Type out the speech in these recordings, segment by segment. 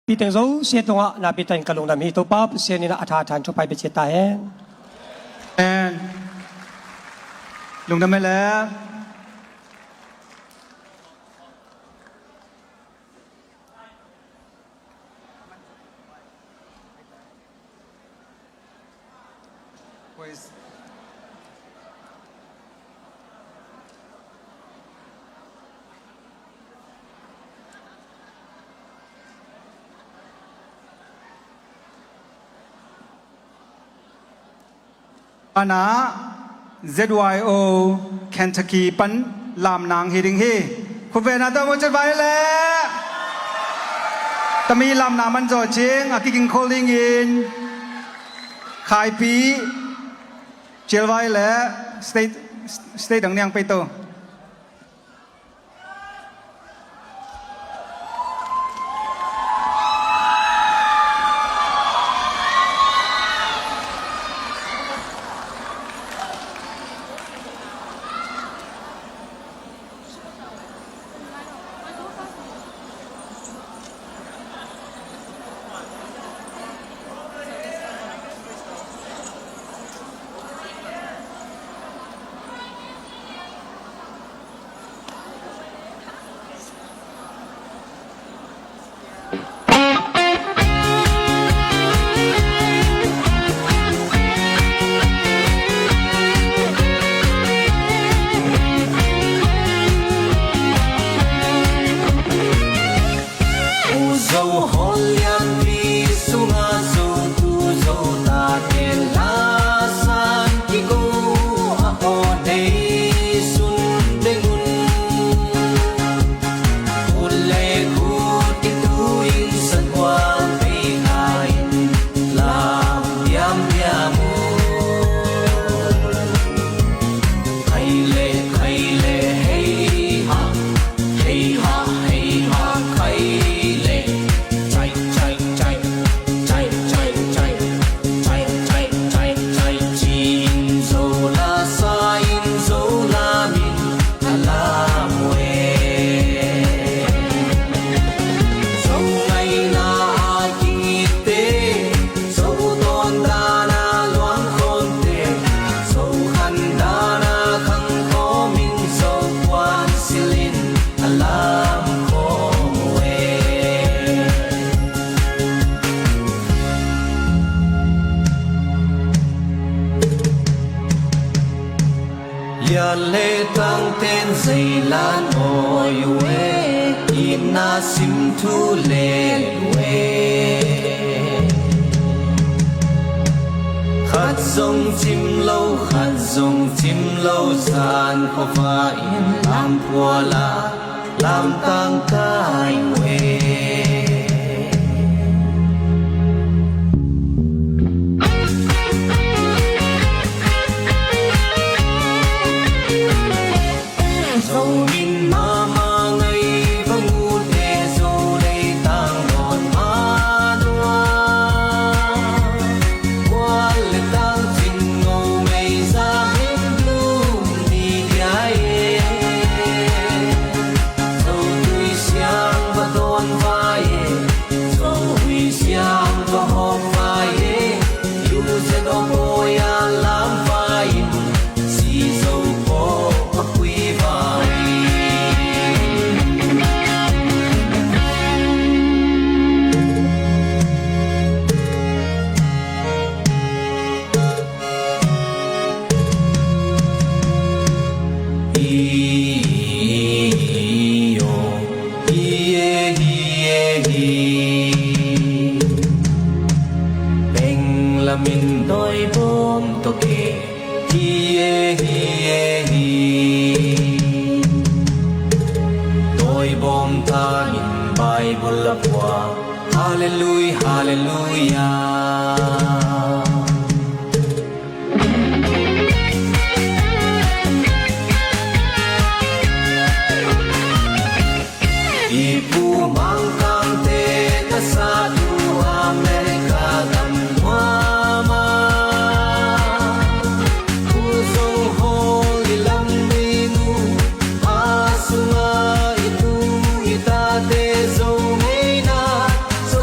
ปีเตงโซเสียตัวนาปีเตงกะลงนามีตัวป๊อบเสียนี่นะอาถาทานทั่วไปเป็นเจตาแฮงลงทำไมแล้ว อาณา ZYO Kentucky ปันลามนางเฮดิงเฮคุณเวนาตามจัดไปแล้วตมีลามนางมันจ่อเชงอากิกิงโคลิงอินขายปีเจลไว้แล้วสเตย์ดังเนียงไปตัวอย่าเลตั้งเต้นใส่ลานโอยเวอีน่าสิมทุเลเวขัดทรงจิมโลขัดทรงจิมโลสานขอฟ้าอินลำพัวลาลำตั้งกายเวมินโดยบอมตกเกฮีเอฮีเอฮีโดยบอมทามินไบเบิลปัวฮาเลลูยฮาเลลูยาอีปูมังคังเตกษาดูอเมริกาดัมวามาผู้ทรงโฮลิลัมมินูอาสุงาอิตูอิตาเตโซเมนาโซ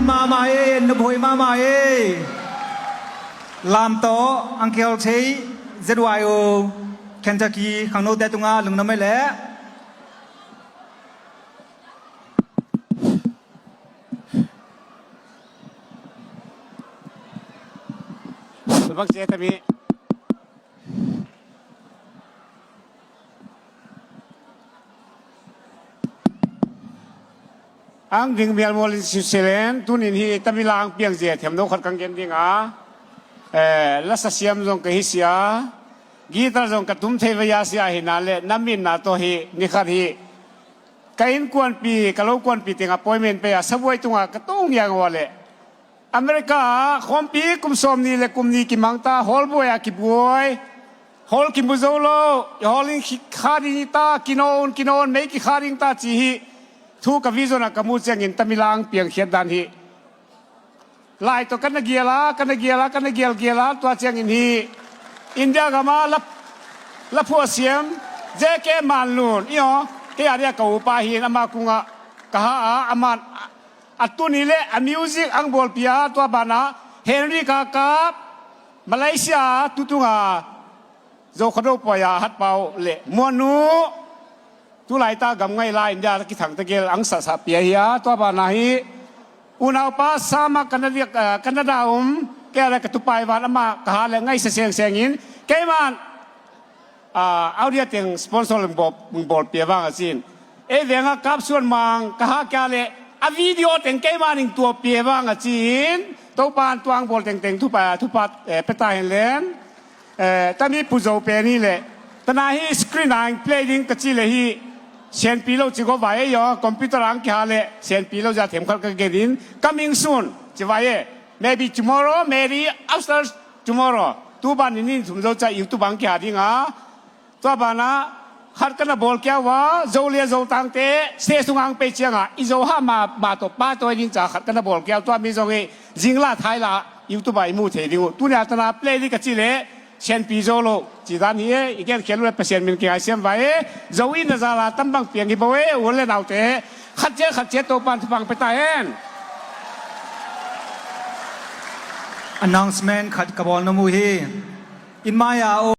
มาเอนบอยมาเอลามโตอังเกลเชย ZYO เคนทักกีขังโนแต่ตุงาลุงน้ำไม่แหละ Sebab saya tapi ang ding bial mo selen tunin hi tamilang piang je them no khat kang gen ding a la sa siam jong ka hi sia gitar jong ka tum thei ya sia hi na le namin na to hi ni khat hi kain kwan pi ka lo kwan pi ting appointment pe a saboi tunga ka tong yang wale Amerika khompi kum som ni le kum ni ki mangta hol boy a ki boy hol ki buzolo holing khading ta kinon me ki khading ta chi hi thu ka vision ka mu chang in tamilang piang khiat dan hi lai to kan giela to chang in hi India ga ma la phu siam je ke man lun io ke aria ka upa hi ama kunga ka ha aman atuni le a music ang bol pia to bana Henry Kakap Malaysia tutunga zo khado poya hat pau le monu tu lai ta gam ngai la India ki thang ta gel ang sa pia ya to bana hi unau pa sama Canada ke ara ka tu pai wa ama ka le ngai sa seng in ke man audio teng sponsor bol pia wa sin e venga kap suan mang ka ha ka le a video teng ke maning tua pie bang a chin to pan tuang bol teng tu pa pe ta hen len ta mi pu zo pe ni le ta na hi screen ang playing ka chi le hi sen pi lo chi go vai yo computer ang kya le sen pi lo ja them khal ka ge din coming soon chi vai maybe tomorrow maybe after tomorrow tu ban ni thum zo cha youtube ang kya ding a to ba na khát cái là bol kia wa dâu lia dâu tăng té xe sung ang pe chiang à dâu ha mà to ba to ding cha khát cái là bol kia to mi dâu cái jing la thai la youtube ai mu the ding tu nya ta na play đi cái chi le chen pi dâu lo chỉ dan hi igen khen lu pa sen min kia xem vai dâu in ra la tam bang piang hi bo e wo le nau te khát che to pan phang pe ta en announcement ขัดกระบอกน้ำมูฮีอินมายาโอ